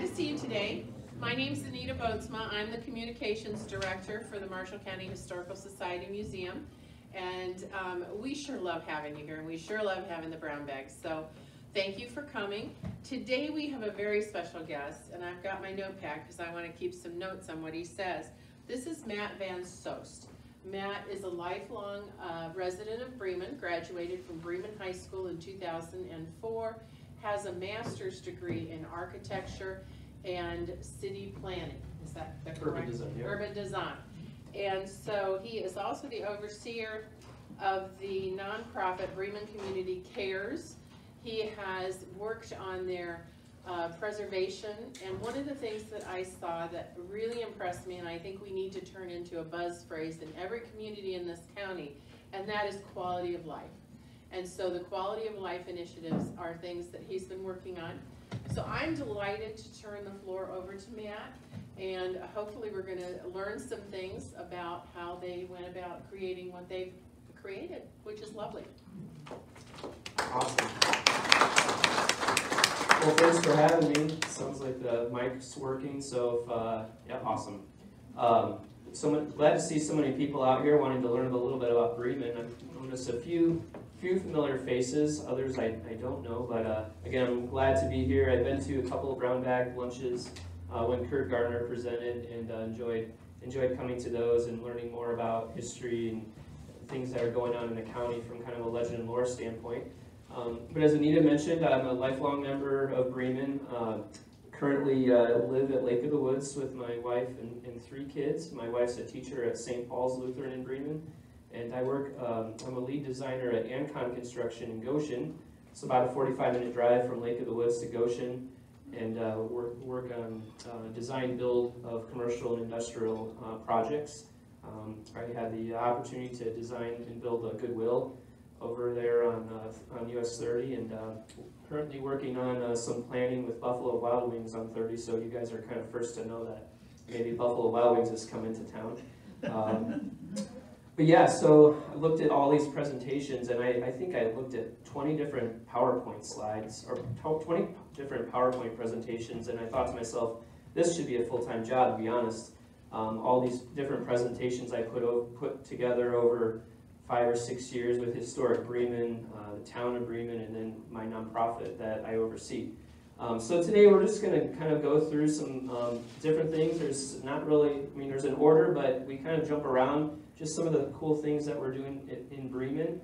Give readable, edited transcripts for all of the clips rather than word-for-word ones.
to see you today. My name is Anita Boatsma. I'm the Communications Director for the Marshall County Historical Society Museum. And we sure love having you here, and we sure love having the brown bags. So thank you for coming. Today we have a very special guest, and I've got my notepad because I want to keep some notes on what he says. This is Matt VanSoest. Matt is a lifelong resident of Bremen, graduated from Bremen High School in 2004, has a master's degree in architecture and city planning. Is that correct? Urban design, yeah. Urban design. And so he is also the overseer of the nonprofit Bremen Community Cares. He has worked on their preservation, and one of the things that I saw that really impressed me, and I think we need to turn into a buzz phrase in every community in this county, and that is quality of life. And so the quality of life initiatives are things that he's been working on. So I'm delighted to turn the floor over to Matt, and hopefully we're going to learn some things about how they went about creating what they've created, which is lovely. Awesome. Well, thanks for having me. Sounds like the mic's working, so yeah, awesome. So glad to see so many people out here wanting to learn a little bit about Bremen. I've noticed a few familiar faces, others I don't know, but again, I'm glad to be here. I've been to a couple of brown bag lunches when Kurt Gardner presented, and enjoyed coming to those and learning more about history and things that are going on in the county from kind of a legend and lore standpoint. But as Anita mentioned, I'm a lifelong member of Bremen. Currently live at Lake of the Woods with my wife and 3 kids. My wife's a teacher at St. Paul's Lutheran in Bremen, and I work, I'm a lead designer at Ancon Construction in Goshen. It's about a 45-minute drive from Lake of the Woods to Goshen, and work on design build of commercial and industrial projects. I had the opportunity to design and build a Goodwill over there on US 30, and currently working on some planning with Buffalo Wild Wings on 30, so you guys are kind of first to know that maybe Buffalo Wild Wings has come into town. But yeah, so I looked at all these presentations, and I think I looked at 20 different PowerPoint slides, or 20 different PowerPoint presentations, and I thought to myself, this should be a full-time job, to be honest. All these different presentations I put together over 5 or 6 years with Historic Bremen, the town of Bremen, and then my nonprofit that I oversee. So today we're just going to kind of go through some different things. There's not really, I mean, there's an order, but we kind of jump around. Just some of the cool things that we're doing in Bremen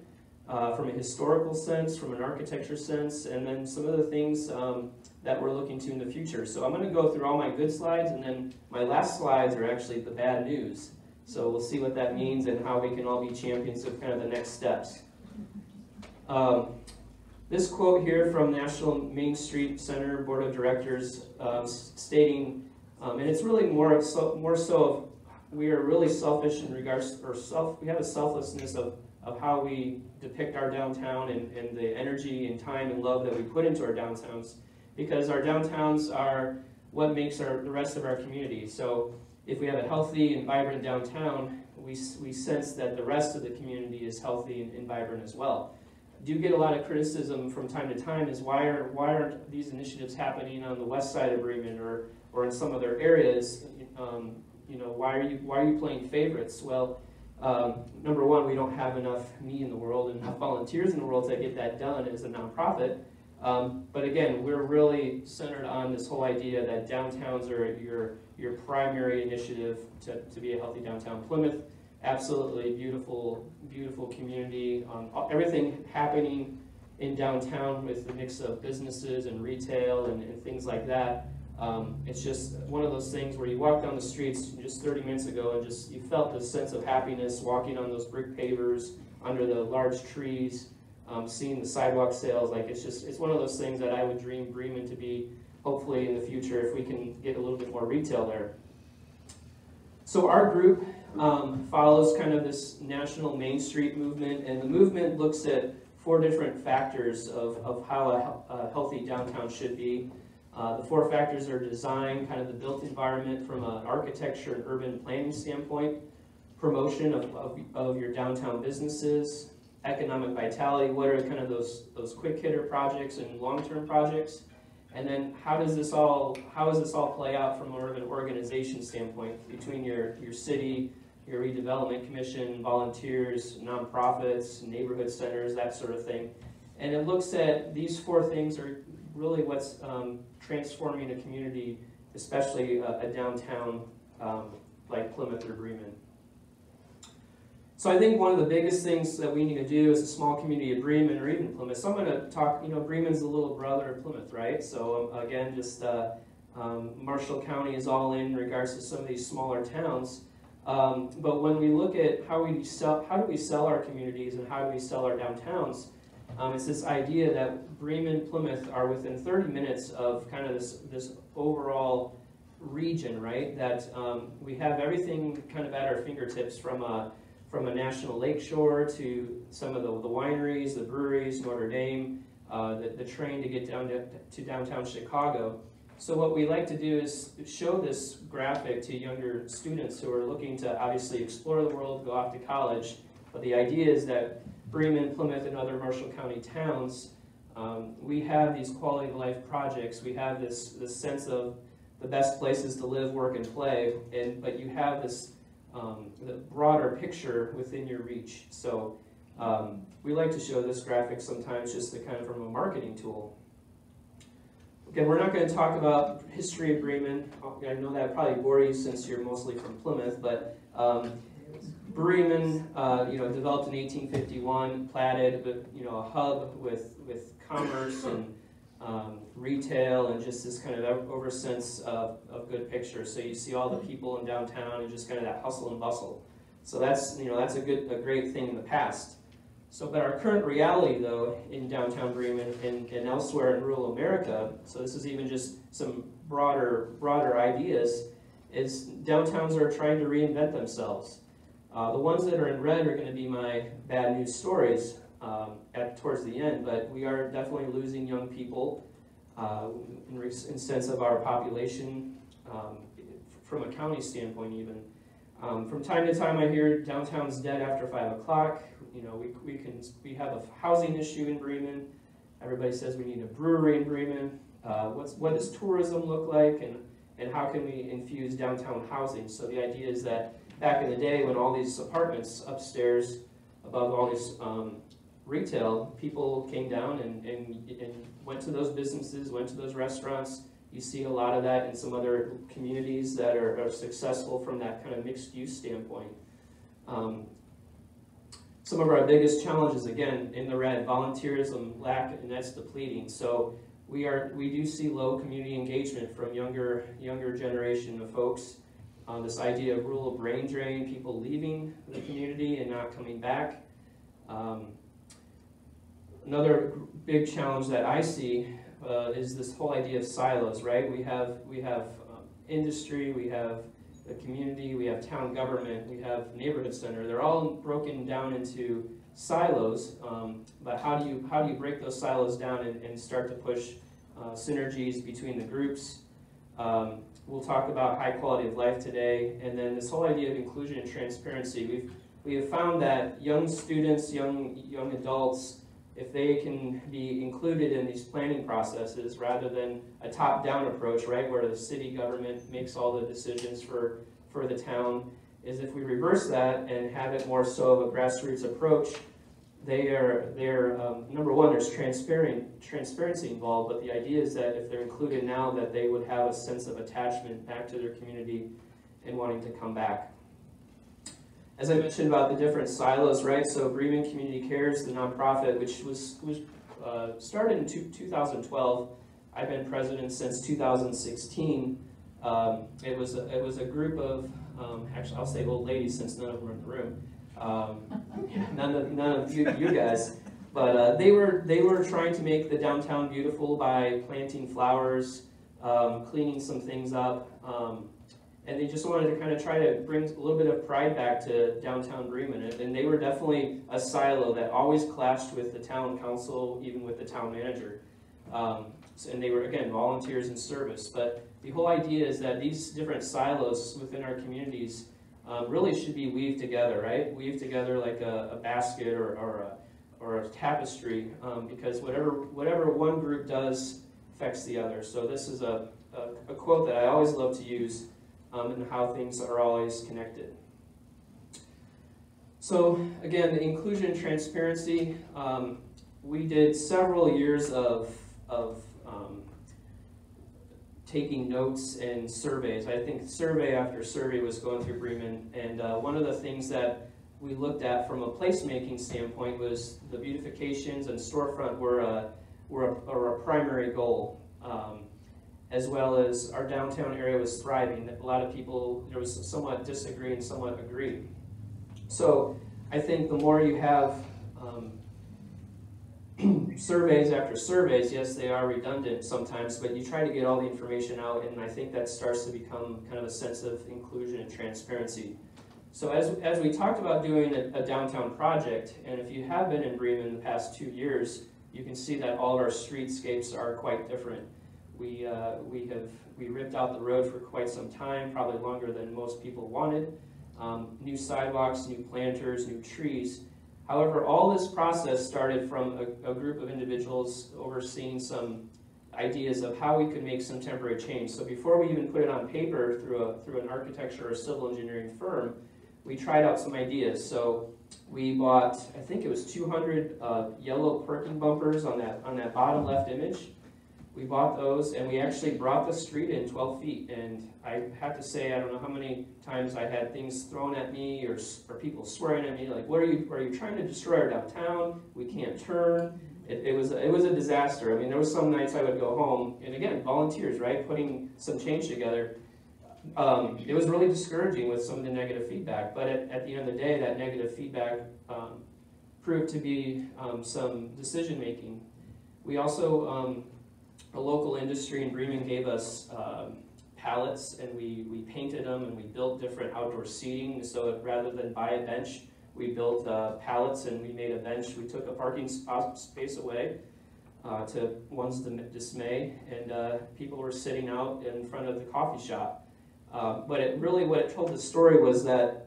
from a historical sense, from an architecture sense, and then some of the things that we're looking to in the future. So I'm going to go through all my good slides, and then my last slides are actually the bad news. So we'll see what that means and how we can all be champions of kind of the next steps. This quote here from National Main Street Center Board of Directors stating, and it's really more so of we are really selfish in regards, or we have a selflessness of how we depict our downtown and the energy and time and love that we put into our downtowns, because our downtowns are what makes the rest of our community. So if we have a healthy and vibrant downtown, we sense that the rest of the community is healthy and vibrant as well. I do get a lot of criticism from time to time is why aren't these initiatives happening on the west side of Bremen or in some other areas? You know, why are you playing favorites? Well, number one, we don't have enough me in the world and enough volunteers in the world to get that done as a nonprofit. But again, we're really centered on this whole idea that downtowns are your primary initiative to be a healthy downtown. Plymouth, absolutely beautiful, beautiful community. Everything happening in downtown with the mix of businesses and retail and things like that. It's just one of those things where you walk down the streets just 30 minutes ago and just you felt this sense of happiness walking on those brick pavers under the large trees, seeing the sidewalk sales. Like it's one of those things that I would dream Bremen to be hopefully in the future if we can get a little bit more retail there. So our group follows kind of this national Main Street movement, and the movement looks at 4 different factors of how a healthy downtown should be. The 4 factors are design, kind of the built environment from an architecture and urban planning standpoint, promotion of your downtown businesses, economic vitality, what are kind of those quick hitter projects and long-term projects, And then how does this all play out from more of an organization standpoint between your city, your redevelopment commission, volunteers, nonprofits, neighborhood centers, that sort of thing. And it looks at these four things are really what's transforming a community, especially a downtown like Plymouth or Bremen. So I think one of the biggest things that we need to do as a small community of Bremen or even Plymouth, so I'm going to talk, Bremen's the little brother of Plymouth, right? So again, just Marshall County is all in regards to some of these smaller towns. But when we look at how do we sell our communities and how do we sell our downtowns, it's this idea that Bremen, Plymouth are within 30 minutes of kind of this overall region, right? That we have everything kind of at our fingertips from a national lakeshore to some of the wineries, the breweries, Notre Dame, the train to get down to downtown Chicago. So what we like to do is show this graphic to younger students who are looking to obviously explore the world, go off to college. But the idea is that Bremen, Plymouth, and other Marshall County towns, we have these quality of life projects. We have this sense of the best places to live, work, and play. But you have this the broader picture within your reach. So we like to show this graphic sometimes just to kind of from a marketing tool. Again, we're not going to talk about history of Bremen. I know that probably bore you since you're mostly from Plymouth, but Bremen, developed in 1851, platted, but a hub with commerce and retail and just this kind of over sense of good picture. So you see all the people in downtown and just kind of that hustle and bustle. So that's a great thing in the past. So, but our current reality, though, in downtown Bremen and elsewhere in rural America, so this is even just some broader ideas, is downtowns are trying to reinvent themselves. The ones that are in red are going to be my bad news stories towards the end, but we are definitely losing young people in sense of our population from a county standpoint even. From time to time I hear downtown's dead after 5 o'clock. We have a housing issue in Bremen. Everybody says we need a brewery in Bremen. What does tourism look like, and how can we infuse downtown housing? So the idea is that back in the day when all these apartments upstairs above all these retail, people came down and went to those businesses, went to those restaurants. You see a lot of that in some other communities that are successful from that kind of mixed use standpoint. Some of our biggest challenges, again, in the red, volunteerism, lack, and that's depleting. So we do see low community engagement from younger generation of folks. This idea of rural brain drain, people leaving the community and not coming back. Another big challenge that I see is this whole idea of silos, right? We have industry, we have the community, we have town government, we have neighborhood center. They're all broken down into silos, but how do you break those silos down and start to push synergies between the groups? We'll talk about high quality of life today, and then this whole idea of inclusion and transparency. We have found that young students, young adults, if they can be included in these planning processes rather than a top-down approach, right, where the city government makes all the decisions for the town, is if we reverse that and have it more so of a grassroots approach, they're number one, there's transparency involved, but the idea is that if they're included now, that they would have a sense of attachment back to their community and wanting to come back. As I mentioned about the different silos, right? So Bremen Community Cares, the nonprofit, which was started in 2012. I've been president since 2016. It was a group of actually I'll say old ladies since none of them are in the room. None of you guys, but they were trying to make the downtown beautiful by planting flowers, cleaning some things up. And they just wanted to kind of try to bring a little bit of pride back to downtown Bremen. And they were definitely a silo that always clashed with the town council, even with the town manager. And they were, again, volunteers in service. But the whole idea is that these different silos within our communities really should be weaved together, right? Weaved together like a basket or a tapestry, because whatever one group does affects the other. So this is a quote that I always love to use in how things are always connected. So again, the inclusion and transparency, we did several years of taking notes and surveys. I think survey after survey was going through Bremen, and one of the things that we looked at from a placemaking standpoint was the beautifications and storefront were a primary goal, as well as our downtown area was thriving. A lot of people, there was somewhat disagree and somewhat agree. So I think the more you have surveys after surveys, yes, they are redundant sometimes, but you try to get all the information out, and I think that starts to become kind of a sense of inclusion and transparency. So as we talked about doing a downtown project, and if you have been in Bremen the past 2 years, you can see that all of our streetscapes are quite different. We ripped out the road for quite some time, probably longer than most people wanted. New sidewalks, new planters, new trees. However, all this process started from a group of individuals overseeing some ideas of how we could make some temporary change. So before we even put it on paper through an architecture or civil engineering firm, we tried out some ideas. So we bought, I think it was 200 yellow parking bumpers on that bottom left image. We bought those, and we actually brought the street in 12 feet. And I have to say, I don't know how many times I had things thrown at me or people swearing at me, like, "What are you trying to destroy our downtown? We can't turn." It was a disaster. I mean, there was some nights I would go home, and again, volunteers, right, putting some change together. It was really discouraging with some of the negative feedback, but at the end of the day, that negative feedback proved to be some decision making. We also, a local industry in Bremen gave us pallets, and we painted them, and we built different outdoor seating. So rather than buy a bench, we built pallets, and we made a bench. We took a parking space away to one's dismay, and people were sitting out in front of the coffee shop. But what it told the story was that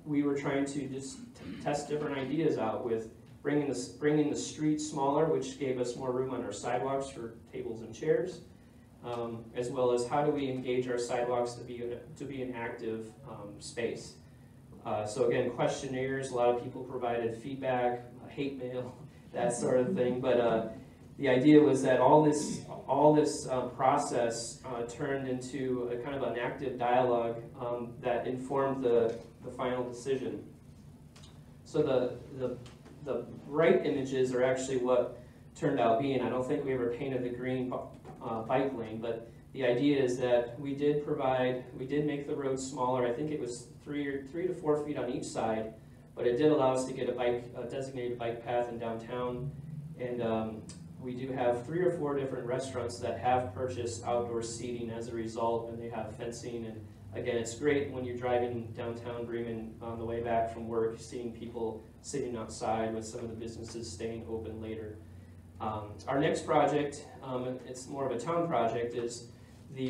we were trying to just test different ideas out with bringing the street smaller, which gave us more room on our sidewalks for tables and chairs, as well as how do we engage our sidewalks to be an active space. So again, questionnaires, a lot of people provided feedback, hate mail, that sort of thing. But the idea was that all this process turned into a kind of an active dialogue that informed the final decision. So the right images are actually what turned out being. I don't think we ever painted the green bike lane, but the idea is that we did make the road smaller. I think it was 3 to 4 feet on each side, but it did allow us to get a designated bike path in downtown. And we do have 3 or 4 different restaurants that have purchased outdoor seating as a result, and they have fencing. And again, it's great when you're driving downtown Bremen on the way back from work, seeing people sitting outside with some of the businesses staying open later. Our next project, it's more of a town project, is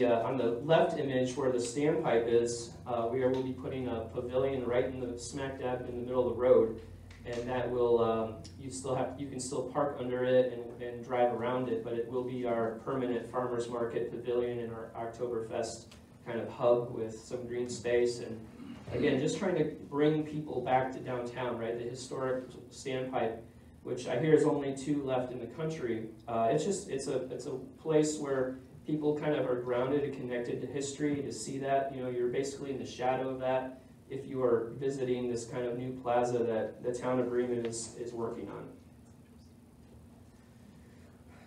on the left image where the standpipe is. We will be putting a pavilion right in the smack dab in the middle of the road, and that will you can still park under it and drive around it, but it will be our permanent farmers market pavilion and our Oktoberfest kind of hub with some green space. And again, just trying to bring people back to downtown, right? The historic standpipe, which I hear is only 2 left in the country. It's a place where people kind of are grounded and connected to history. To see that, you're basically in the shadow of that if you are visiting this kind of new plaza that the town of Bremen is working on.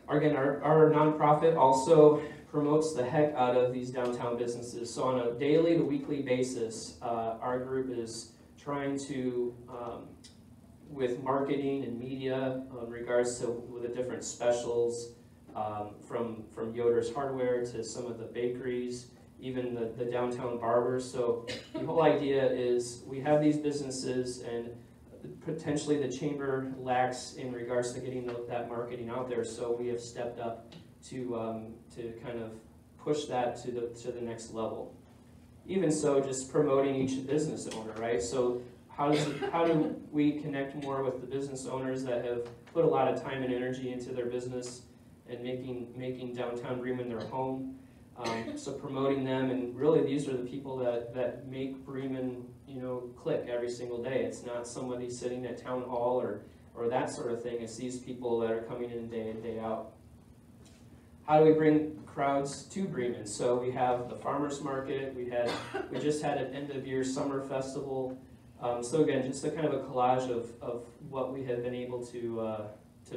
Again, our nonprofit also promotes the heck out of these downtown businesses. So on a daily to weekly basis, our group is trying to, with marketing and media in regards to the different specials, from Yoder's Hardware to some of the bakeries, even the downtown barbers. So the whole idea is we have these businesses, and potentially the chamber lacks in regards to getting that marketing out there. So we have stepped up to kind of push that to the next level. Even so, just promoting each business owner, right? So how do we connect more with the business owners that have put a lot of time and energy into their business? and making downtown Bremen their home. So promoting them, and really these are the people that make Bremen, click every single day. It's not somebody sitting at town hall or that sort of thing. It's these people that are coming in day in, day out. How do we bring crowds to Bremen? So we have the farmers market. We just had an end of year summer festival. So again, just a kind of a collage of what we have been able to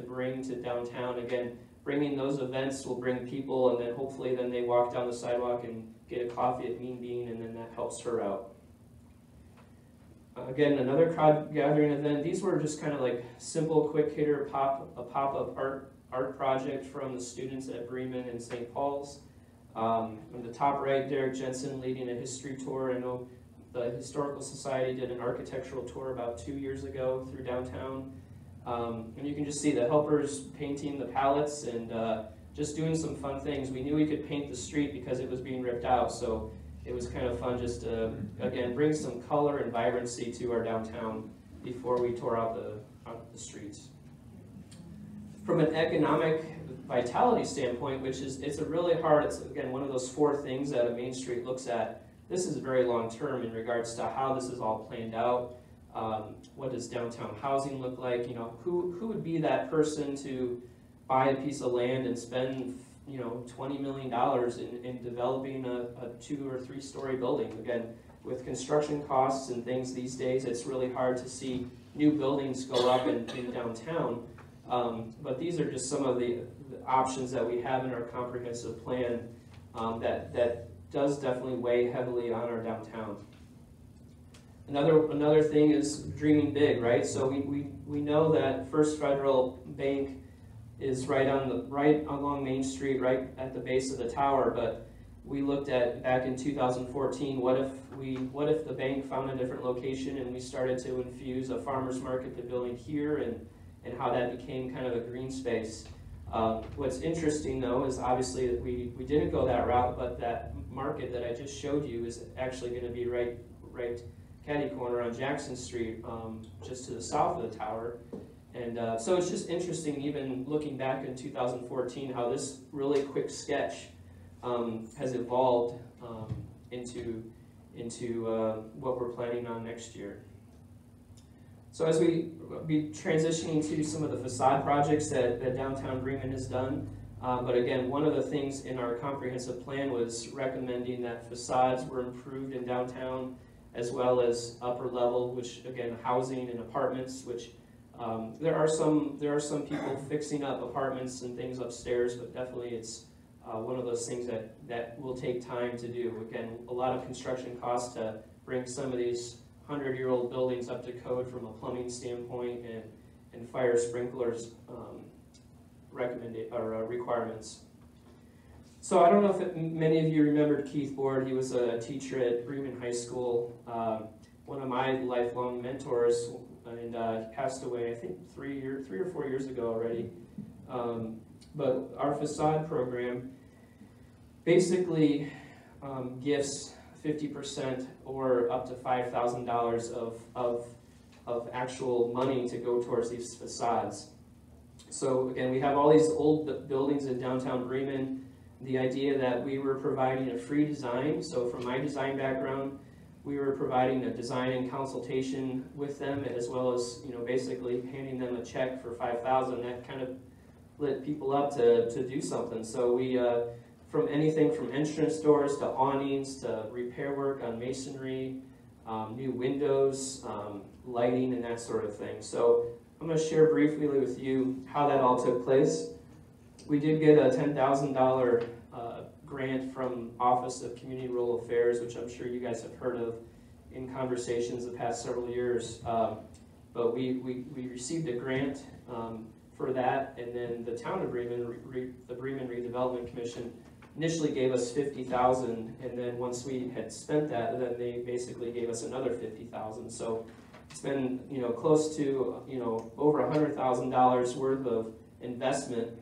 bring to downtown. Again, bringing those events will bring people, and then hopefully then they walk down the sidewalk and get a coffee at Mean Bean, and then that helps her out. Again, another crowd gathering event. These were just kind of like simple, quick hitter a pop-up art project from the students at Bremen and St. Paul's. On the top right, Derek Jensen leading a history tour. I know the Historical Society did an architectural tour about 2 years ago through downtown. And you can just see the helpers painting the pallets and just doing some fun things. We knew we could paint the street because it was being ripped out, so it was kind of fun just to, again, bring some color and vibrancy to our downtown before we tore out the streets. From an economic vitality standpoint, it's a really hard, it's again one of those 4 things that a Main Street looks at. This is very long term in regards to how this is all planned out. What does downtown housing look like? Who would be that person to buy a piece of land and spend $20 million in developing a 2 or 3 story building? Again, with construction costs and things these days, it's really hard to see new buildings go up in downtown. But these are just some of the options that we have in our comprehensive plan that does definitely weigh heavily on our downtown. Another thing is dreaming big, right? So we know that First Federal Bank is right along Main Street, right at the base of the tower. But we looked at back in 2014, what if the bank found a different location and we started to infuse a farmers market pavilion here, and how that became kind of a green space. What's interesting though is obviously that we didn't go that route, but that market that I just showed you is actually going to be right catty corner on Jackson Street, just to the south of the tower. And so it's just interesting, even looking back in 2014, how this really quick sketch has evolved into what we're planning on next year. So as we be transitioning to some of the facade projects that Downtown Bremen has done, but again, one of the things in our comprehensive plan was recommending that facades were improved in downtown, as well as upper level, which again, housing and apartments, which there are some people fixing up apartments and things upstairs, but definitely it's one of those things that will take time to do. Again, a lot of construction costs to bring some of these 100-year-old buildings up to code from a plumbing standpoint and fire sprinklers requirements. So I don't know if many of you remembered Keith Board. He was a teacher at Bremen High School, one of my lifelong mentors, and he passed away I think 3 or 4 years ago already. But our facade program basically gifts 50% or up to $5,000 of actual money to go towards these facades. So again, we have all these old buildings in downtown Bremen. The idea that we were providing a free design, so from my design background, we were providing a design and consultation with them, as well as basically handing them a check for $5,000. That kind of lit people up to do something. So we from anything from entrance doors to awnings to repair work on masonry, new windows, lighting, and that sort of thing. So I'm going to share briefly with you how that all took place. We did get a $10,000 grant from Office of Community Rural Affairs, which I'm sure you guys have heard of in conversations the past several years. But we received a grant for that, and then the town of Bremen, the Bremen Redevelopment Commission, initially gave us $50,000, and then once we had spent that, then they basically gave us another $50,000. So it's been close to over $100,000 worth of investment.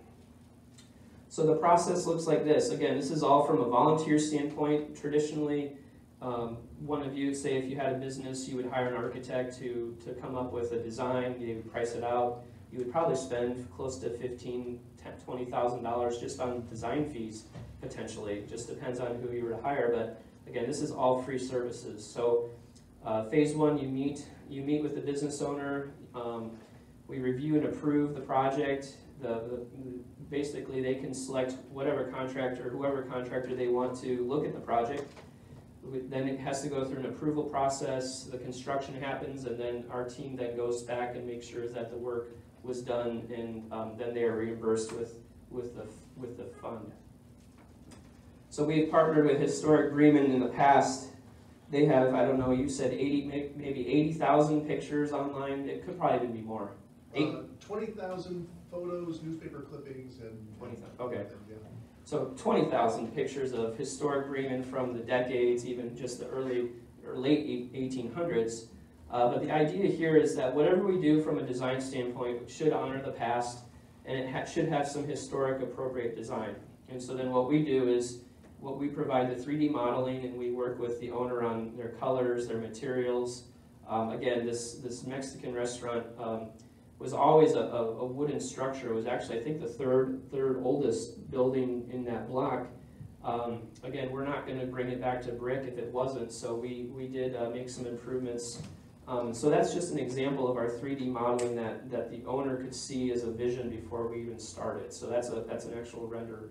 So the process looks like this. Again, this is all from a volunteer standpoint. Traditionally, one of you, say if you had a business, you would hire an architect to come up with a design, you would price it out. you would probably spend close to $15,000, $20,000 just on design fees, potentially. Just depends on who you were to hire, but again, this is all free services. So phase one, you meet with the business owner, we review and approve the project. Basically, they can select whoever contractor they want to look at the project. Then it has to go through an approval process, the construction happens, and then our team then goes back and makes sure that the work was done, and then they are reimbursed with the fund. So we've partnered with Historic Bremen in the past. They have, I don't know, you said 80, maybe 80,000 pictures online. It could probably even be more. 20,000 photos, newspaper clippings, and 20,000. Okay. Yeah. So 20,000 pictures of historic Bremen from the decades, even just the early or late 1800s. But the idea here is that whatever we do from a design standpoint should honor the past, and it should have some historic appropriate design. And so then what we do is we provide the 3D modeling, and we work with the owner on their colors, their materials. Again, this Mexican restaurant was always a wooden structure. It was actually, I think, the third oldest building in that block. Again, we're not going to bring it back to brick if it wasn't, so we did make some improvements. So that's just an example of our 3D modeling that the owner could see as a vision before we even started. So that's an actual render.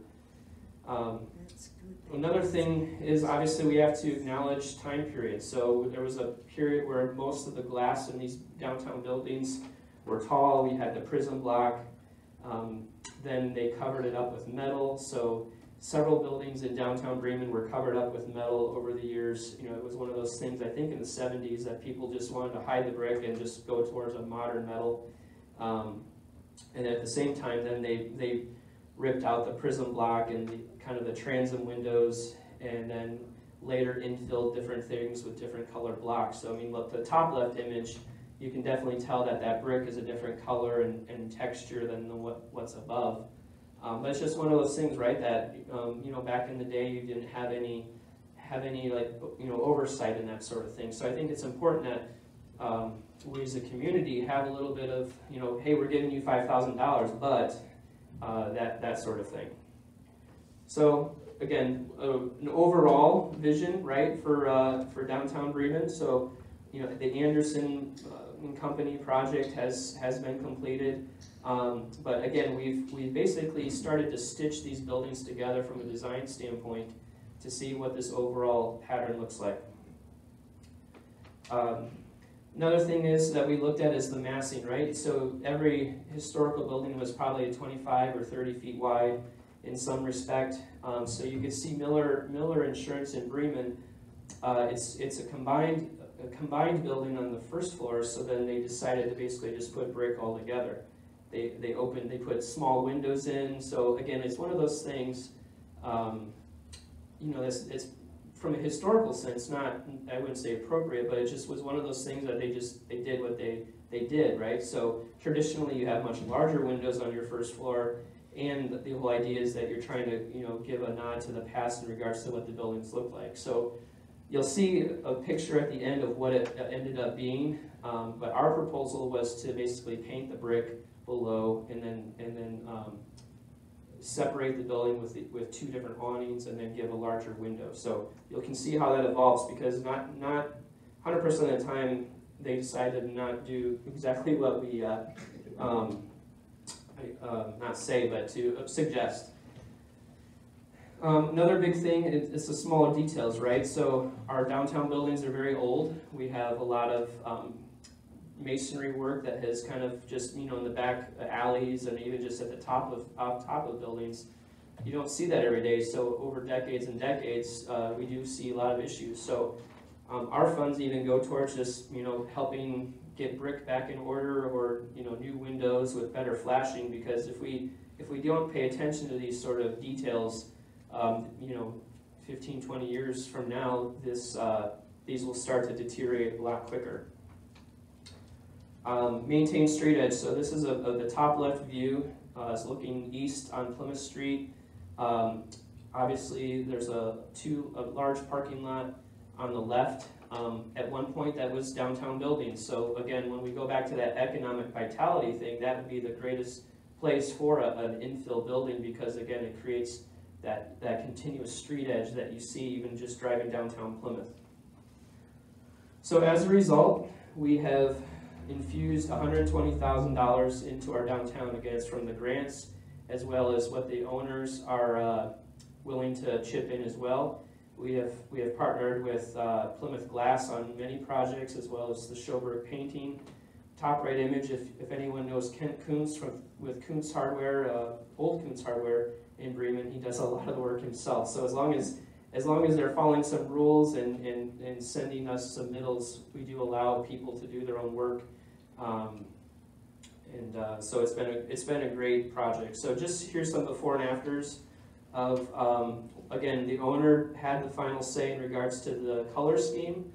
Another thing is, obviously, we have to acknowledge time periods. So there was a period where most of the glass in these downtown buildings were tall. We had the prism block. Then they covered it up with metal. So several buildings in downtown Bremen were covered up with metal over the years. You know, it was one of those things, I think, in the 70s that people just wanted to hide the brick and just go towards a modern metal. And at the same time, then they ripped out the prism block and kind of the transom windows, and then later infilled different things with different colored blocks. So I mean, look, the top left image, you can definitely tell that brick is a different color and texture than what's above. But it's just one of those things, right? That you know, back in the day, you didn't have any like, you know, oversight in that sort of thing. So I think it's important that we as a community have a little bit of, you know, hey, we're giving you $5,000, but that sort of thing. So again, an overall vision, right, for downtown Bremen. So you know, the Anderson and Company project has been completed. But again, we've basically started to stitch these buildings together from a design standpoint to see what this overall pattern looks like. Another thing is that we looked at is the massing, right? So every historical building was probably 25 or 30 feet wide in some respect. So you can see Miller Insurance in Bremen. It's a combined building on the first floor. So then they decided to basically just put brick all together. They put small windows in. So again, it's one of those things. You know, it's from a historical sense, not, I wouldn't say appropriate, but it just was one of those things that they did what they did, right? So traditionally you have much larger windows on your first floor, and the whole idea is that you're trying to, you know, give a nod to the past in regards to what the buildings look like. So you'll see a picture at the end of what it ended up being, but our proposal was to basically paint the brick below and then separate the building with two different awnings and then give a larger window. So you can see how that evolves, because not 100% of the time they decided to not do exactly what we not say, but to suggest. Another big thing is the smaller details, right? So our downtown buildings are very old. We have a lot of masonry work that has kind of just, you know, in the back alleys and even just at the top of buildings. You don't see that every day. So over decades and decades, we do see a lot of issues. So our funds even go towards just, you know, helping get brick back in order, or, you know, new windows with better flashing, because if we don't pay attention to these sort of details, you know, 15, 20 years from now, these will start to deteriorate a lot quicker. Maintain street edge. So this is the top left view. It's looking east on Plymouth Street. Obviously, there's a large parking lot on the left At one point, that was downtown buildings. So again, when we go back to that economic vitality thing, that would be the greatest place for an infill building, because again, it creates that continuous street edge that you see even just driving downtown Plymouth. So as a result, we have infused $120,000 into our downtown. Again, it's from the grants as well as what the owners are willing to chip in as well. We have partnered with Plymouth Glass on many projects, as well as the Schoberg painting. Top right image, if anyone knows Kent Kuntz with Kuntz Hardware, old Kuntz Hardware in Bremen, he does a lot of the work himself. So as long as they're following some rules and sending us submittals, we do allow people to do their own work. So it's been a great project. So just here's some before and afters of, again, the owner had the final say in regards to the color scheme.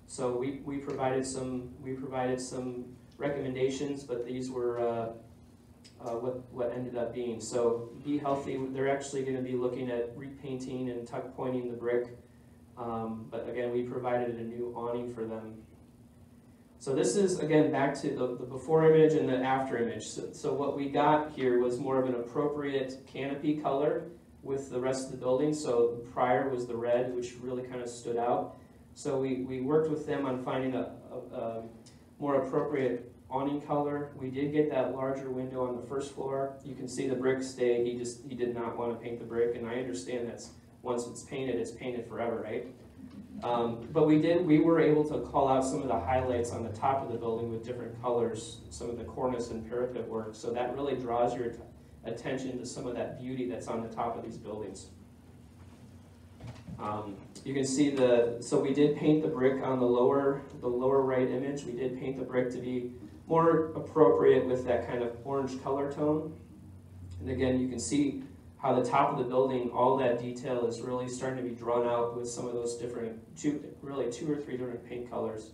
So we provided some recommendations, but these were what ended up being. So Be Healthy, they're actually going to be looking at repainting and tuck pointing the brick. But again, we provided a new awning for them. So this is, again, back to the before image and the after image. So what we got here was more of an appropriate canopy color with the rest of the building. So prior was the red, which really kind of stood out. So we worked with them on finding a more appropriate awning color. We did get that larger window on the first floor. You can see the brick stay. He did not want to paint the brick, and I understand that's once it's painted forever, right? But we were able to call out some of the highlights on the top of the building with different colors, some of the cornice and parapet work. So that really draws your attention to some of that beauty that's on the top of these buildings. You can see so we did paint the brick on the lower right image. We did paint the brick to be more appropriate with that kind of orange color tone. And again, you can see how the top of the building, all that detail is really starting to be drawn out with some of those different, really two or three different paint colors.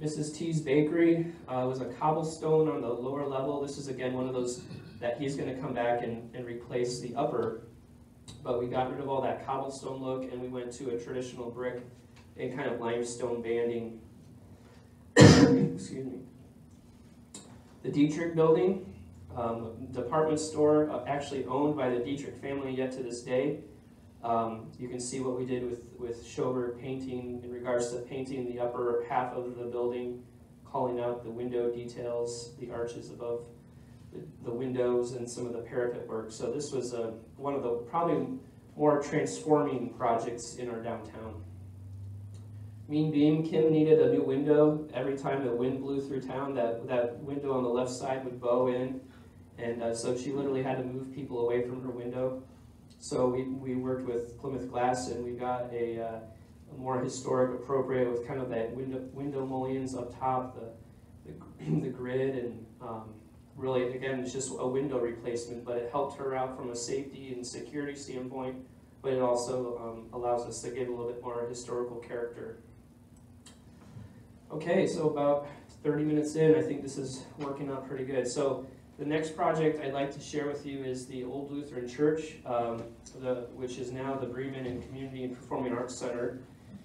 Mrs. T's Bakery was a cobblestone on the lower level. This is again one of those that he's going to come back and replace the upper. But we got rid of all that cobblestone look and we went to a traditional brick and kind of limestone banding. Excuse me. The Dietrich building. Department store actually owned by the Dietrich family yet to this day. You can see what we did with Schoberg painting in regards to painting the upper half of the building, calling out the window details, the arches above the windows, and some of the parapet work. So this was one of the probably more transforming projects in our downtown. Mean Beam, Kim needed a new window. Every time the wind blew through town, that window on the left side would bow in. And so she literally had to move people away from her window. So we worked with Plymouth Glass and we got a more historic appropriate with kind of that window mullions up top, the grid, and really, again, it's just a window replacement, but it helped her out from a safety and security standpoint, but it also allows us to give a little bit more historical character. Okay, so about 30 minutes in, I think this is working out pretty good. So the next project I'd like to share with you is the Old Lutheran Church, which is now the Bremen and Community and Performing Arts Center.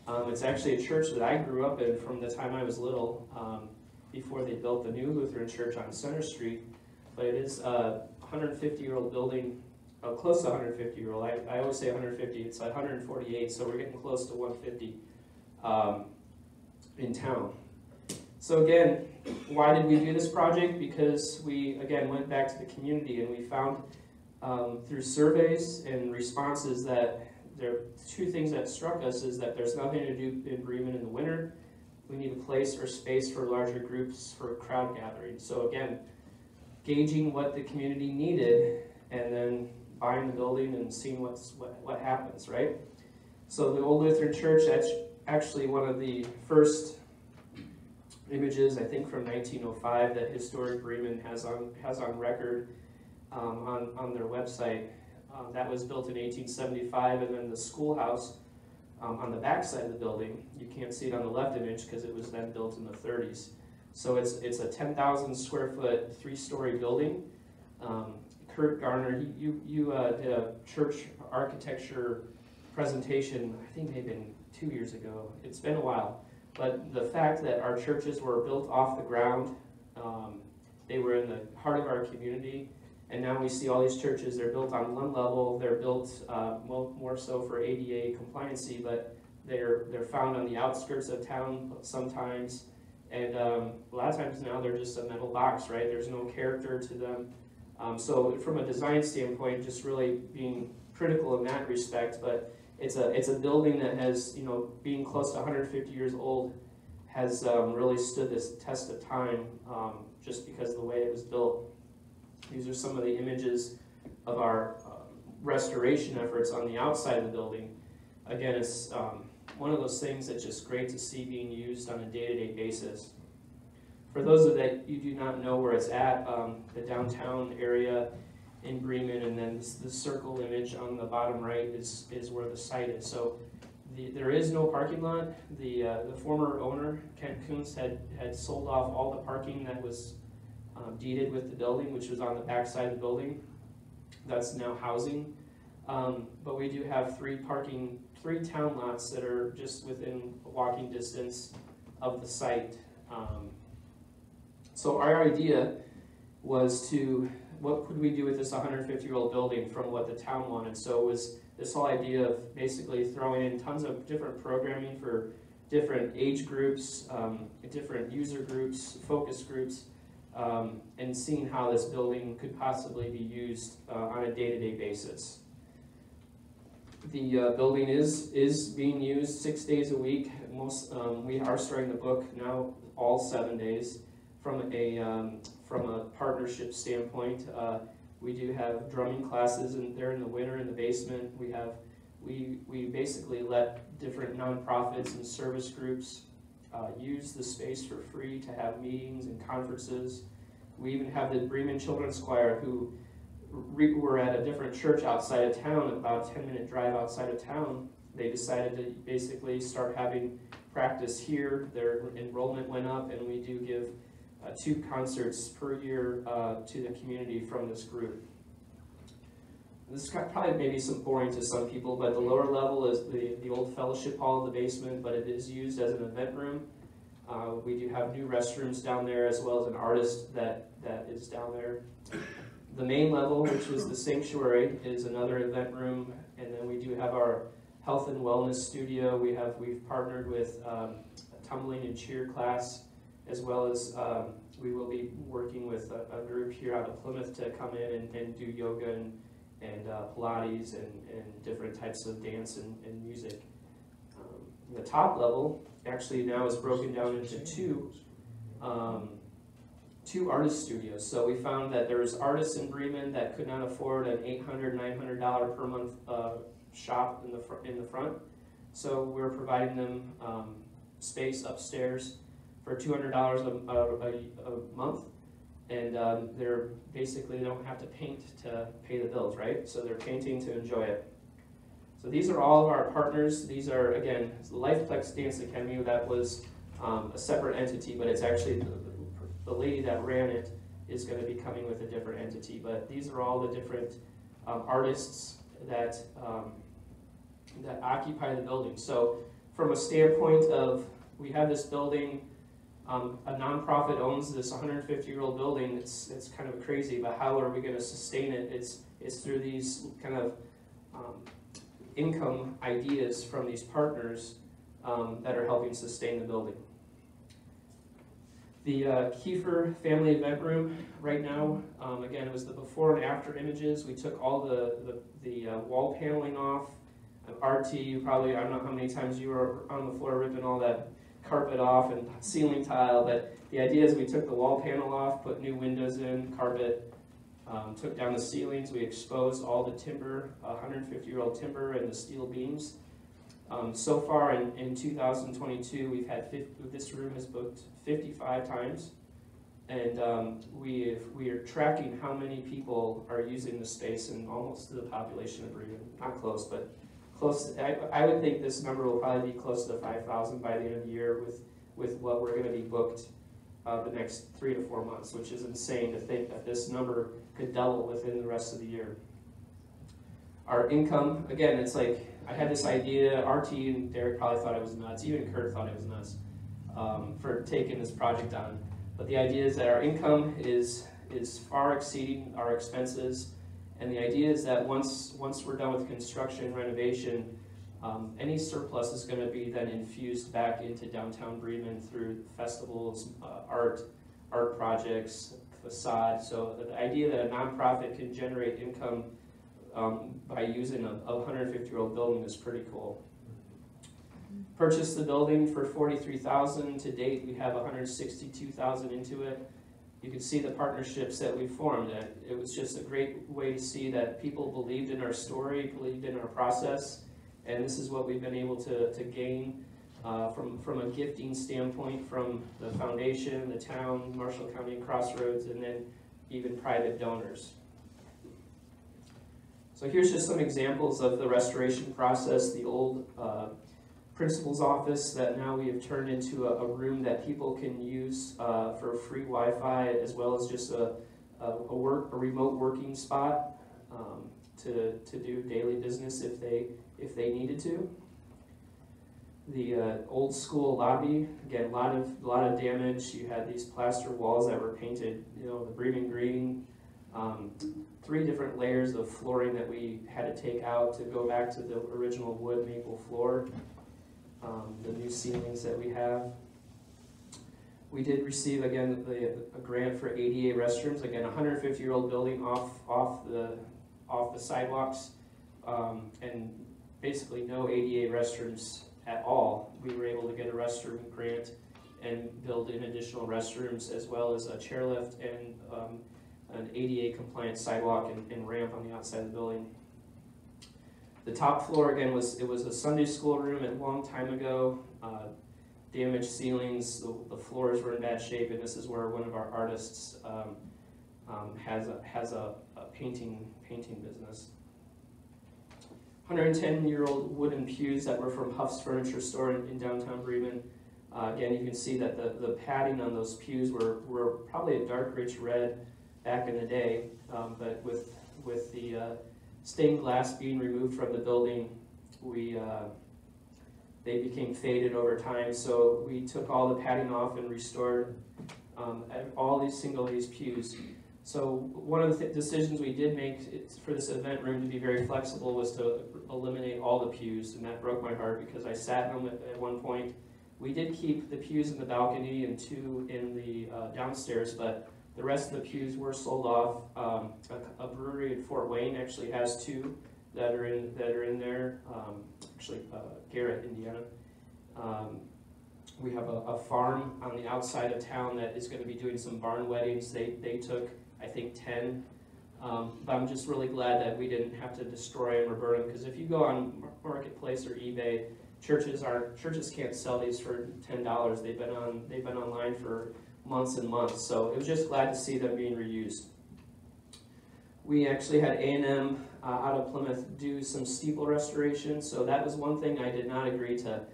It's actually a church that I grew up in from the time I was little, before they built the new Lutheran Church on Center Street. But it is a 150-year-old building, close to 150-year-old. I always say 150, it's 148, so we're getting close to 150 in town. So again, why did we do this project? Because we, again, went back to the community and we found through surveys and responses that there are two things that struck us is that there's nothing to do in Bremen in the winter. We need a place or space for larger groups for crowd gathering. So again, gauging what the community needed and then buying the building and seeing what happens, right? So the Old Lutheran Church, that's actually one of the first images, I think from 1905, that Historic Bremen has on record on their website. That was built in 1875, and then the schoolhouse on the back side of the building. You can't see it on the left image because it was then built in the 30s. So it's a 10,000 square foot, 3-story building. Kurt Garner, you did a church architecture presentation, I think maybe 2 years ago. It's been a while. But the fact that our churches were built off the ground, they were in the heart of our community, and now we see all these churches, they're built on one level, they're built more so for ADA compliancy, but they're found on the outskirts of town sometimes, and a lot of times now they're just a metal box, right? There's no character to them. So from a design standpoint, just really being critical in that respect, but it's a building that has, being close to 150 years old, has really stood this test of time just because of the way it was built. These are some of the images of our restoration efforts on the outside of the building. Again, it's one of those things that's just great to see being used on a day-to-day basis. For those of that you do not know where it's at, the downtown area in Bremen, and then the circle image on the bottom right is where the site is. So there is no parking lot. The former owner, Kent Kuntz, had sold off all the parking that was deeded with the building, which was on the back side of the building. That's now housing. But we do have three town lots that are just within walking distance of the site. So our idea was what could we do with this 150-year-old building from what the town wanted? So it was this whole idea of basically throwing in tons of different programming for different age groups, different user groups, focus groups, and seeing how this building could possibly be used on a day-to-day basis. The building is being used 6 days a week. We are starting to book now all 7 days. From a partnership standpoint, we do have drumming classes, and they're in the winter in the basement. We basically let different nonprofits and service groups use the space for free to have meetings and conferences. We even have the Bremen Children's Choir, who were at a different church outside of town, about a 10-minute drive outside of town. They decided to basically start having practice here. Their enrollment went up, and we do give 2 concerts per year to the community from this group. This is probably maybe some boring to some people, but the lower level is the old fellowship hall in the basement, but it is used as an event room. We do have new restrooms down there, as well as an artist that is down there. The main level, which is the sanctuary, is another event room, and then we do have our health and wellness studio. We've partnered with a tumbling and cheer class, as well as we will be working with a group here out of Plymouth to come in and do yoga and Pilates and different types of dance and music. The top level actually now is broken down into two artist studios. So we found that there's artists in Bremen that could not afford an $800, $900 per month shop in the front. So we're providing them space upstairs for $200 a month, and they don't have to paint to pay the bills, right? So they're painting to enjoy it. So these are all of our partners. These are, again, the Lifeplex Dance Academy. That was a separate entity, but it's actually the lady that ran it is going to be coming with a different entity. But these are all the different artists that occupy the building. So from a standpoint of, we have this building, a nonprofit owns this 150-year-old building. It's kind of crazy, but how are we going to sustain it? It's through these kind of income ideas from these partners that are helping sustain the building. The Kiefer Family Event Room right now, again, it was the before and after images. We took all the wall paneling off. RT, I don't know how many times you were on the floor ripping all that carpet off and ceiling tile, but the idea is we took the wall panel off, put new windows in, carpet, took down the ceilings, we exposed all the timber, 150-year-old timber and the steel beams. So far in 2022, we've had this room has booked 55 times, and we are tracking how many people are using the space, and almost to the population of Bremen, not close, but close. I would think this number will probably be close to 5,000 by the end of the year with what we're going to be booked the next 3 to 4 months, which is insane to think that this number could double within the rest of the year. Our income, again, it's like, I had this idea, RT and Derek probably thought I was nuts, even Kurt thought I was nuts for taking this project on. But the idea is that our income is far exceeding our expenses, and the idea is that once we're done with construction and renovation, any surplus is going to be then infused back into downtown Bremen through festivals, art projects, facade. So the idea that a nonprofit can generate income by using a 150-year-old building is pretty cool. Purchased the building for $43,000. To date, we have $162,000 into it. You can see the partnerships that we formed. It was just a great way to see that people believed in our story, believed in our process, and this is what we've been able to gain from a gifting standpoint from the foundation, the town, Marshall County Crossroads, and then even private donors. So here's just some examples of the restoration process. The old principal's office that now we have turned into a room that people can use for free Wi-Fi, as well as just a remote working spot to do daily business if they needed to. The old school lobby, again, a lot of damage. You had these plaster walls that were painted, the Bremen green. 3 different layers of flooring that we had to take out to go back to the original wood maple floor. The new ceilings that we have. We did receive, again, a grant for ADA restrooms. Again, a 150-year-old building off the sidewalks, and basically no ADA restrooms at all. We were able to get a restroom grant and build in additional restrooms, as well as a chairlift and an ADA compliant sidewalk and ramp on the outside of the building. The top floor, again, was a Sunday school room a long time ago. Damaged ceilings, the floors were in bad shape, and this is where one of our artists has a painting business. 110-year-old wooden pews that were from Huff's Furniture Store in downtown Bremen. Again, you can see that the padding on those pews were probably a dark rich red back in the day, but with the stained glass being removed from the building, they became faded over time. So we took all the padding off and restored all these pews. So one of the decisions we did make for this event room to be very flexible was to eliminate all the pews, and that broke my heart because I sat in them at one point. We did keep the pews in the balcony and 2 in the downstairs, but the rest of the pews were sold off. A brewery in Fort Wayne actually has 2 that are in there. Garrett, Indiana. We have a farm on the outside of town that is going to be doing some barn weddings. They took, I think, 10. But I'm just really glad that we didn't have to destroy them or burn them, because if you go on Marketplace or eBay, churches can't sell these for $10. They've been online for months and months, so it was just glad to see them being reused. We actually had A&M out of Plymouth do some steeple restoration, so that was one thing I did not agree to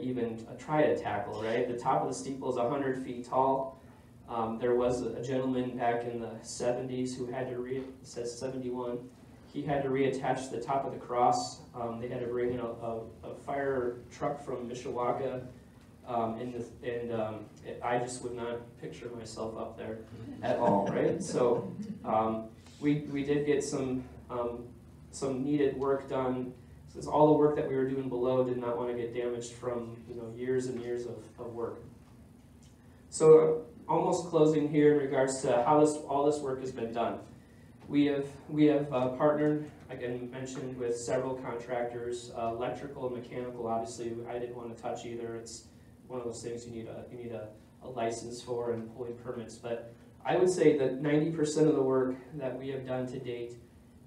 even try to tackle, right? The top of the steeple is 100 feet tall. There was a gentleman back in the 70s who had to it says 71, he had to reattach the top of the cross. They had to bring in a fire truck from Mishawaka. I just would not picture myself up there at all, right? So we did get some needed work done, since all the work that we were doing below did not want to get damaged from years and years of work. So almost closing here in regards to how all this work has been done. We have partnered, again, mentioned, with several contractors, electrical and mechanical. Obviously, I didn't want to touch either. It's one of those things you need a license for and pulling permits. But I would say that 90% of the work that we have done to date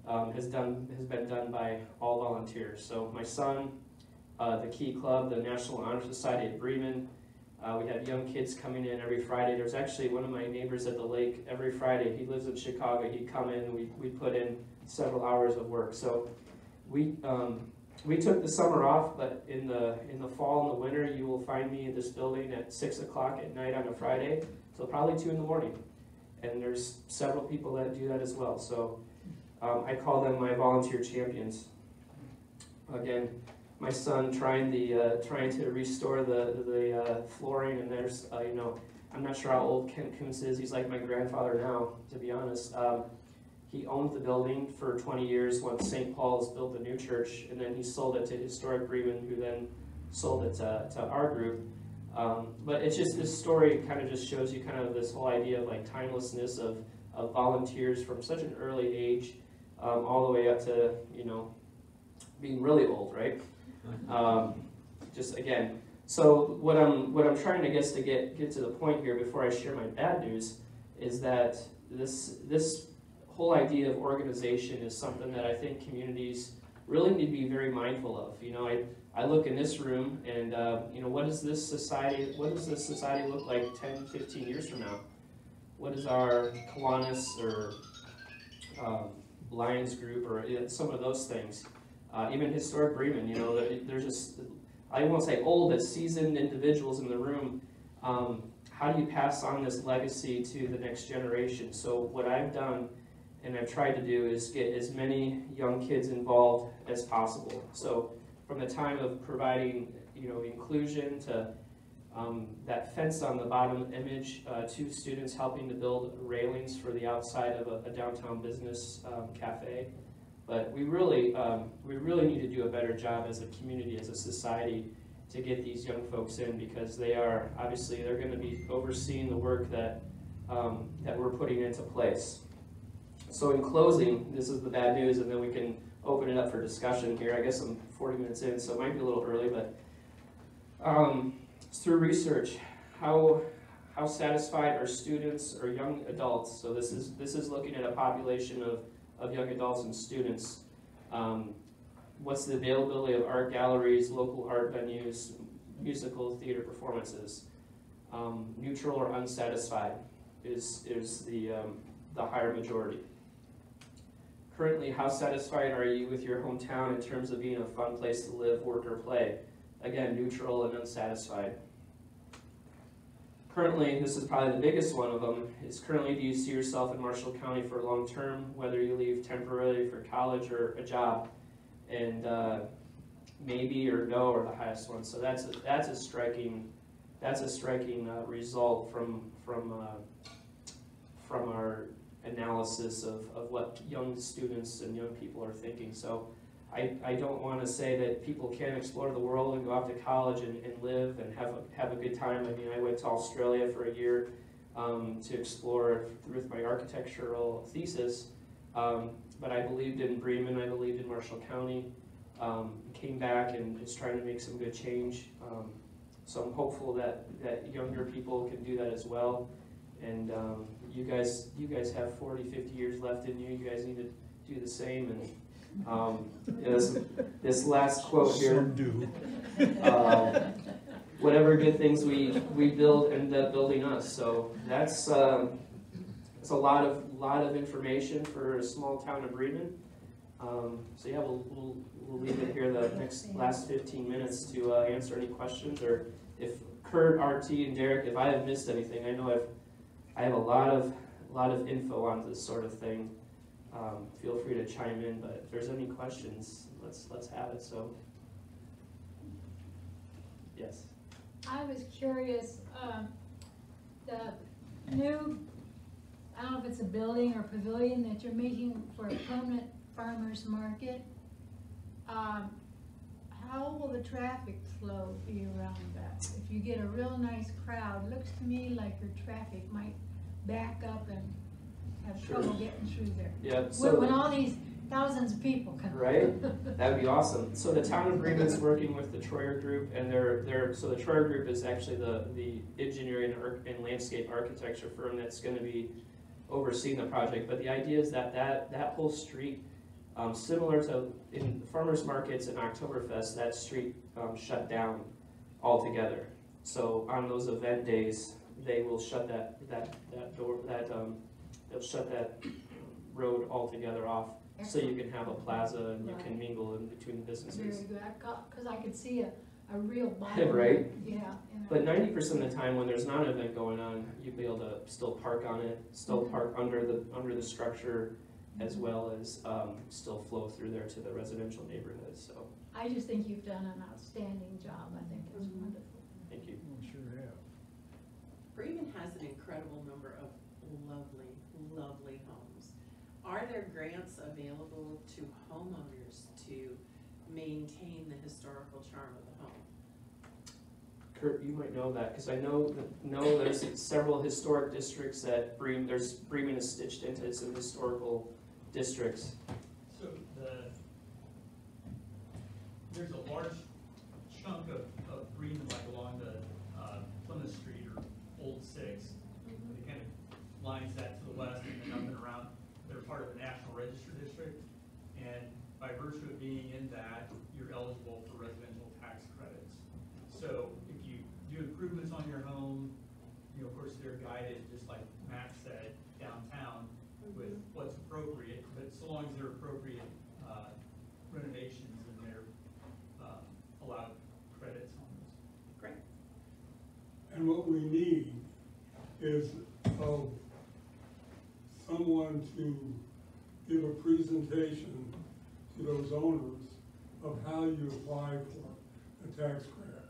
has been done by all volunteers. So my son, the Key Club, the National Honor Society of Bremen. We have young kids coming in every Friday. There's actually one of my neighbors at the lake every Friday. He lives in Chicago. He'd come in and we put in several hours of work. So we took the summer off, but in the fall and the winter, you will find me in this building at 6 o'clock at night on a Friday till probably 2 in the morning. And there's several people that do that as well. So I call them my volunteer champions. Again, my son trying to restore the flooring, and there's you know, I'm not sure how old Kent Kuntz is. He's like my grandfather now, to be honest. He owned the building for 20 years once St. Paul's built a new church, and then he sold it to Historic Bremen, who then sold it to our group. But it's just, this story kind of just shows you kind of this whole idea of like timelessness of volunteers from such an early age, all the way up to, you know, being really old, right? Just again, so what I'm trying to get to the point here before I share my bad news is that this whole idea of organization is something that I think communities really need to be very mindful of. You know, I look in this room and you know, what does this society look like 10, 15 years from now? What is our Kiwanis or Lions group or some of those things? Even Historic Bremen, you know, there's just, I won't say old, but seasoned individuals in the room. How do you pass on this legacy to the next generation? So what I've done and I've tried to do is get as many young kids involved as possible. So from the time of providing, you know, inclusion to that fence on the bottom image, to students helping to build railings for the outside of a downtown business cafe. But we really need to do a better job as a community, as a society, to get these young folks in, because they're going to be overseeing the work that we're putting into place. So in closing, this is the bad news, and then we can open it up for discussion here. I guess I'm 40 minutes in, so it might be a little early, but through research, how satisfied are students or young adults? So this is looking at a population of young adults and students. What's the availability of art galleries, local art venues, musical theater performances? Neutral or unsatisfied is the higher majority. Currently, how satisfied are you with your hometown in terms of being a fun place to live, work, or play? Again, neutral and unsatisfied. Currently, this is probably the biggest one of them, is currently do you see yourself in Marshall County for long term, whether you leave temporarily for college or a job? And maybe or no are the highest one. So that's a striking result from our analysis of what young students and young people are thinking. So I don't want to say that people can't explore the world and go off to college and live and have a good time. I mean, I went to Australia for a year to explore with my architectural thesis, but I believed in Bremen, I believed in Marshall County, came back and is trying to make some good change. So I'm hopeful that younger people can do that as well. And you guys have 40, 50 years left in you. You guys need to do the same. And this last quote here. Some do. Whatever good things we build end up building us. So that's a lot of information for a small town of Bremen. So yeah, we'll leave it here the last 15 minutes to answer any questions, or if Kurt, RT, and Derek, if I have missed anything, I know I have a lot of info on this sort of thing. Feel free to chime in, but if there's any questions, let's have it. So yes. I was curious, the new, I don't know if it's a building or pavilion that you're making for a permanent farmer's market, how will the traffic flow be around that? If you get a real nice crowd, looks to me like your traffic might back up and have trouble getting through there. Yeah. So when all these thousands of people come. Right? That would be awesome. So the town of Bremen is working with the Troyer Group, and so the Troyer Group is actually the engineering and landscape architecture firm that's going to be overseeing the project. But the idea is that whole street, similar to in farmers markets and Oktoberfest, that street shut down altogether. So on those event days, they will shut they'll shut that road altogether off, so you can have a plaza and you can mingle in between the businesses. Very good, because I could see a real bottom. Right? Yeah. But 90% of the time when there's not an event going on, you'll be able to still park on it, still park under the structure, as well as still flow through there to the residential neighborhoods, so I just think you've done an outstanding job. I think it's wonderful. thank you. We sure have. Bremen has an incredible number of lovely, lovely homes. Are there grants available to homeowners to maintain the historical charm of the home? Kurt, you might know that, because I know there's several historic districts that Bremen is stitched into some historical districts. So there's a large chunk of Bremen, like along the Plymouth Street or Old Six. It kind of lines that to the west and then up and around. They're part of the National Register District, and by virtue of being in that, you're eligible for residential tax credits. So if you do improvements on your home, you know, of course, they're guided, just like Matt said, downtown with what's appropriate, but so long as they're appropriate renovations and they're allowed credits on those. Great. And what we need is someone to give a presentation to those owners of how you apply for a tax credit,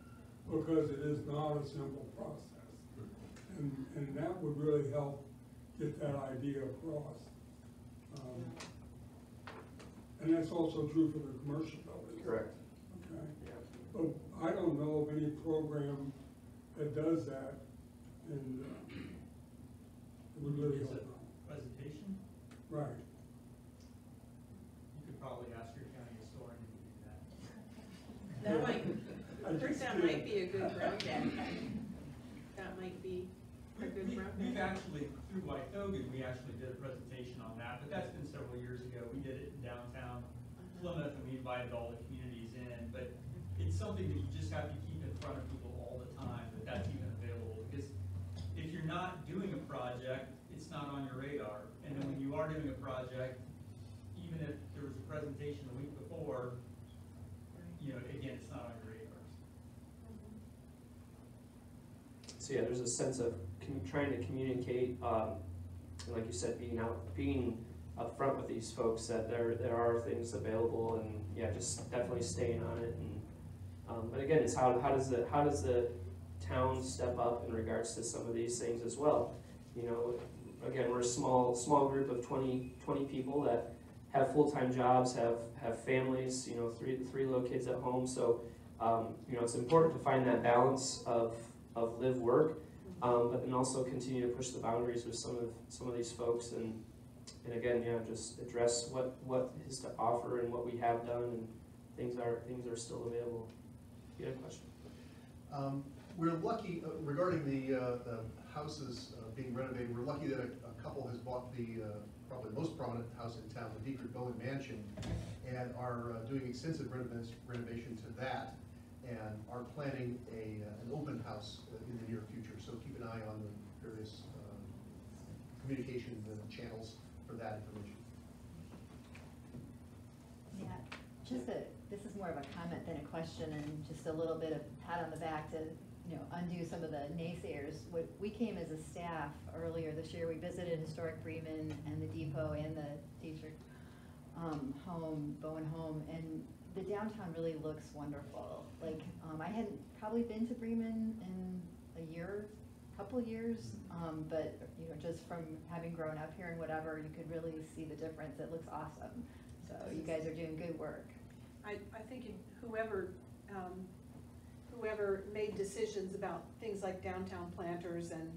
because it is not a simple process. And that would really help get that idea across. And that's also true for the commercial buildings. Correct. Okay. Yeah. But I don't know of any program that does that, and it would really Is help. it presentation? Right. You could probably ask your county historian to do that. That might, I Chris, just that did. might be a good ground down. That might be a good ground We've down. actually, through White Hogan, we actually did a presentation on that, but that's been several years ago. We did it in downtown Plymouth, and we invited all the communities in, but it's something that you just have to keep in front of people all the time, that that's even available, because if you're not doing a project, it's not on your radar. And then when you are doing a project, even if there was a presentation the week before, you know, again, it's not on your radar. So yeah, there's a sense of trying to communicate, and like you said, being upfront with these folks that there are things available, and yeah, just definitely staying on it. And but again, it's how does the town step up in regards to some of these things as well? You know, again, we're a small group of 20 people that have full-time jobs, have families, you know, three little kids at home. So you know, it's important to find that balance of live work, but then also continue to push the boundaries with some of these folks, and again, yeah, just address what is to offer and what we have done, and things are still available. You had a question? We're lucky, regarding the houses being renovated, we're lucky that a couple has bought the probably the most prominent house in town, the Dietrich Bowen Mansion, and are doing extensive renovation to that, and are planning an open house in the near future. So keep an eye on the various communication channels for that information. Yeah, this is more of a comment than a question, and just a little bit of pat on the back to, you know, undo some of the naysayers. We came as a staff earlier this year. We visited historic Bremen and the depot and the Dietrich Bowen home, and the downtown really looks wonderful. Like, I hadn't probably been to Bremen in couple of years, but you know, just from having grown up here and whatever, you could really see the difference. It looks awesome. So you guys are doing good work. I think whoever made decisions about things like downtown planters and,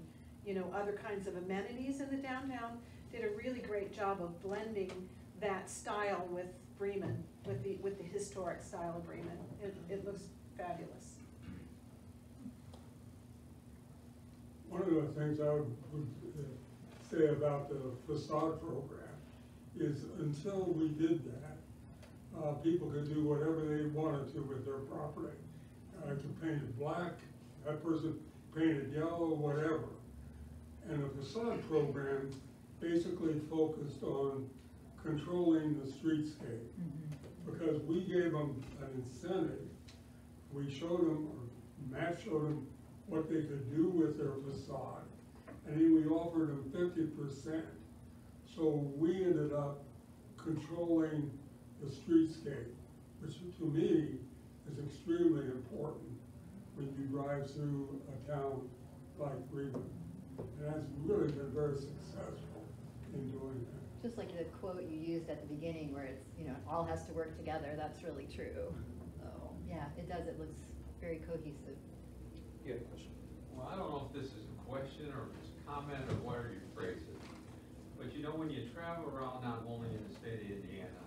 you know, other kinds of amenities in the downtown did a really great job of blending that style with Bremen, with the historic style of Bremen. It looks fabulous. One of the things I would say about the facade program is, until we did that, people could do whatever they wanted to with their property. Could paint it black, that person painted yellow, whatever. And the facade program basically focused on controlling the streetscape. Because we gave them an incentive. We showed them, or Matt showed them, what they could do with their facade. And then we offered them 50%. So we ended up controlling the streetscape, which to me is extremely important when you drive through a town like Bremen. And has really been very successful in doing that. Just like the quote you used at the beginning where it's, you know, all has to work together, that's really true. So, yeah, it does, it looks very cohesive. You have a question? Well, I don't know if this is a question or if it's a comment or whatever you phrase it. But you know, when you travel around, not only in the state of Indiana,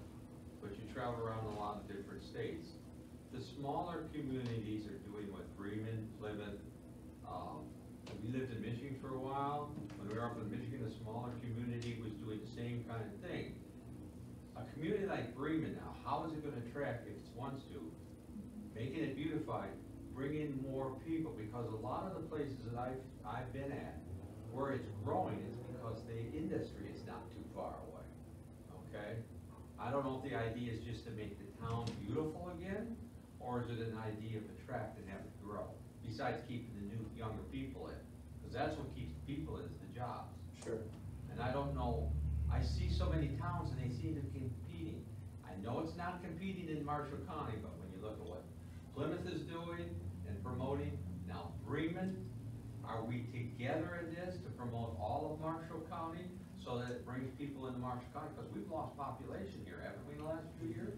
but you travel around a lot of different states, the smaller communities are doing what Bremen, Plymouth, we lived in Michigan for a while. When we were up in Michigan, the smaller community was doing the same kind of thing. A community like Bremen now, how is it going to attract, if it wants to, making it beautified, bring in more people? Because a lot of the places that I've been at, where it's growing, is because the industry is not too far away. Okay? I don't know if the idea is just to make the town beautiful again, or is it an idea of attract and have it grow? Besides keeping the new, younger people in, because that's what keeps people in, is the jobs. Sure. And I don't know, I see so many towns and they seem to be competing. I know it's not competing in Marshall County, but when you look at what Plymouth is doing and promoting, now Bremen, are we together in this to promote all of Marshall County so that it brings people into Marshall County? Because we've lost population here, haven't we, in the last few years?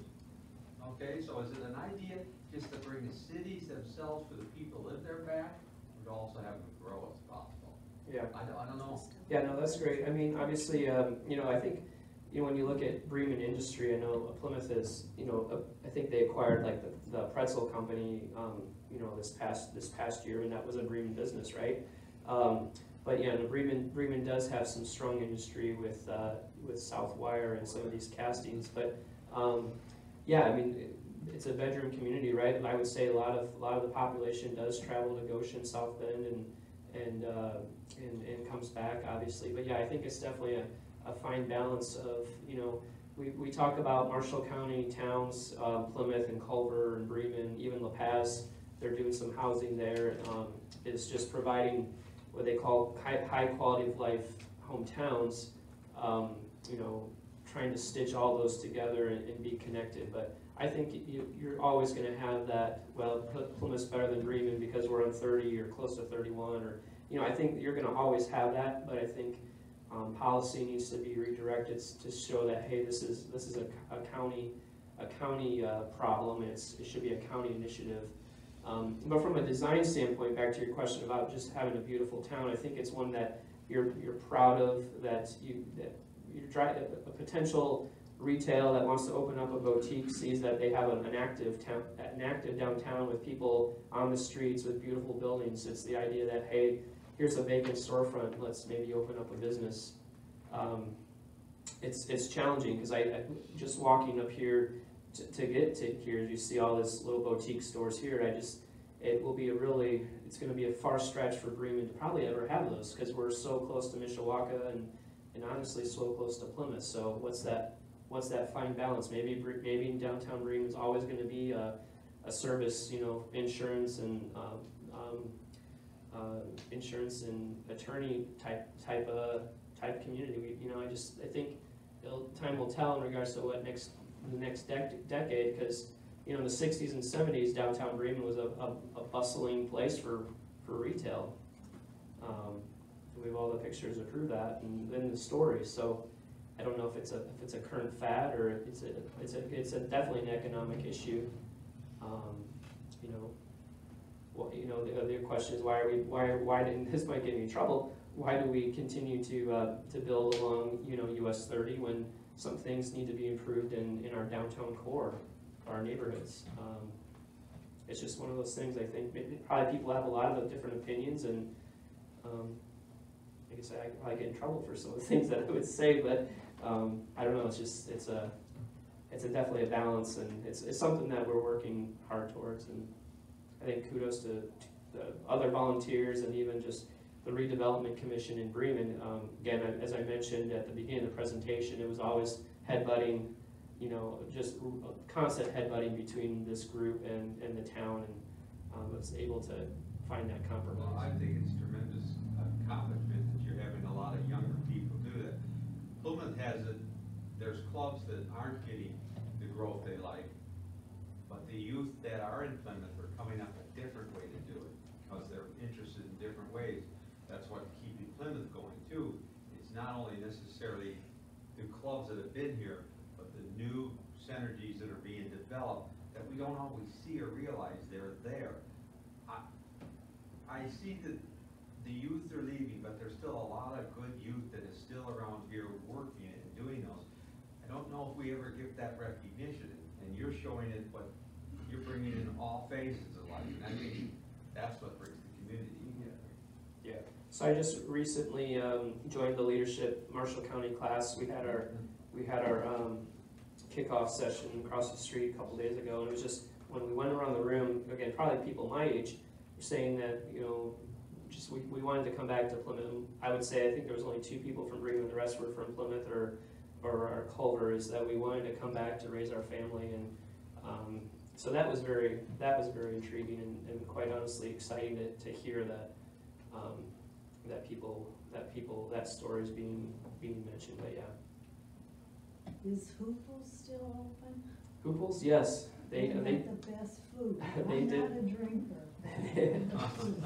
Okay, so is it an idea just to bring the cities themselves for the people live there back, or to also have them grow as possible? Yeah. I don't know. Yeah, no, that's great. I mean, obviously, you know, I think, you know, when you look at Bremen industry, I know Plymouth is, you know, I think they acquired like the pretzel company, you know, this past year, and that was a Bremen business, right? But yeah, no, Bremen does have some strong industry with Southwire and some of these castings, but yeah, I mean, it's a bedroom community, right? And I would say a lot of the population does travel to Goshen, South Bend, and comes back, obviously. But yeah, I think it's definitely a fine balance of, you know, we talk about Marshall County towns, Plymouth and Culver and Bremen, even La Paz. They're doing some housing there. It's just providing what they call high quality of life hometowns. You know, trying to stitch all those together and be connected. But I think you're always going to have that, well, Plymouth's better than Bremen because we're on 30 or close to 31, or, you know, I think you're going to always have that, but I think policy needs to be redirected to show that, hey, this is a county problem. It should be a county initiative. But from a design standpoint, back to your question about just having a beautiful town, I think it's one that you're proud of, that you're trying, a potential retail that wants to open up a boutique sees that they have an active downtown with people on the streets with beautiful buildings. It's the idea that, hey, here's a vacant storefront, let's maybe open up a business. It's challenging because I just walking up here to get to here, you see all this little boutique stores here. It will be it's going to be a far stretch for Bremen to probably ever have those because we're so close to Mishawaka and honestly so close to Plymouth. So what's that fine balance? Maybe downtown Bremen is always going to be a service, you know, insurance and attorney type community. I think time will tell in regards to what the next decade, because you know in the 60s and 70s downtown Bremen was a bustling place for retail. We have all the pictures to prove that, and then the stories. So I don't know if it's a current fad or it's definitely an economic issue. You know, well, you know, the other question is why didn't this might get me in trouble? Why do we continue to build along, you know, US 30 when some things need to be improved in our downtown core, our neighborhoods? It's just one of those things. I think probably people have a lot of different opinions, and I guess I probably get in trouble for some of the things that I would say, but I don't know. It's definitely a balance, and it's something that we're working hard towards. And I think kudos to the other volunteers and even just the redevelopment commission in Bremen. Again, as I mentioned at the beginning of the presentation, it was always headbutting, you know, just constant headbutting between this group and the town, and was able to find that compromise. Well, I think it's tremendous accomplishment that you're having a lot of younger people do that. Plymouth has it. There's clubs that aren't getting the growth they like, but the youth that are in Plymouth are coming up a different way to do it, because they're interested in different ways. That's what's keeping Plymouth going too. It's not only necessarily the clubs that have been here, but the new synergies that are being developed that we don't always see or realize they're there. I see that the youth are leaving, but there's still a lot of good youth that is still around here working and doing those. I don't know if we ever give that recognition, and you're showing it, but you're bringing in all phases of life, and I think that's what brings the community together. Yeah. So I just recently joined the leadership Marshall County class. We had our kickoff session across the street a couple days ago, and it was just when we went around the room, again, probably people my age, were saying that, you know, just we wanted to come back to Plymouth. I would say I think there was only 2 people from Bremen, the rest were from Plymouth or our Culver, is that we wanted to come back to raise our family, and so that was very intriguing and quite honestly exciting to hear that that story is being mentioned. But yeah. Is Hoople's still open? Hoople's, yes. They have the best food. They I'm did. not a drinker.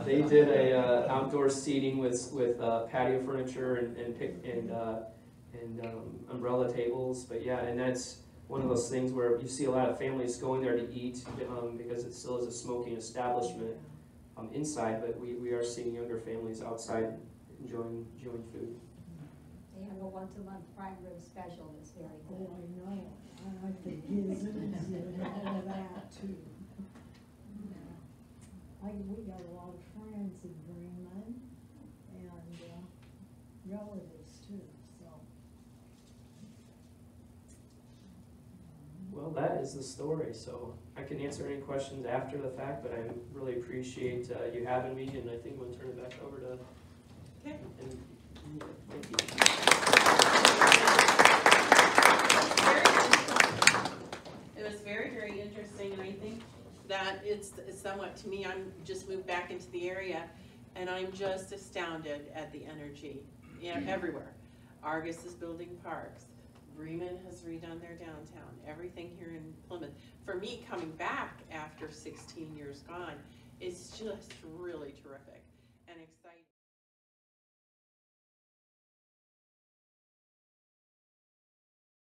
They did a outdoor seating with patio furniture and umbrella tables. But yeah, and that's one of those things where you see a lot of families going there to eat because it still is a smoking establishment inside. But we are seeing younger families outside enjoying food. They have a once-a-month prime rib special that's very Oh, good. I know. I like the gizzards and all of that too. We got a lot of friends in Bremen and relatives too, so. Well, that is the story. So I can answer any questions after the fact, but I really appreciate you having me, and I think we'll turn it back over to. Okay. Thank you. It was very, very interesting, and I think that it's somewhat, to me, I'm just moved back into the area, and I'm just astounded at the energy, you know, everywhere. Argus is building parks. Bremen has redone their downtown. Everything here in Plymouth. For me, coming back after 16 years gone, it's just really terrific and exciting.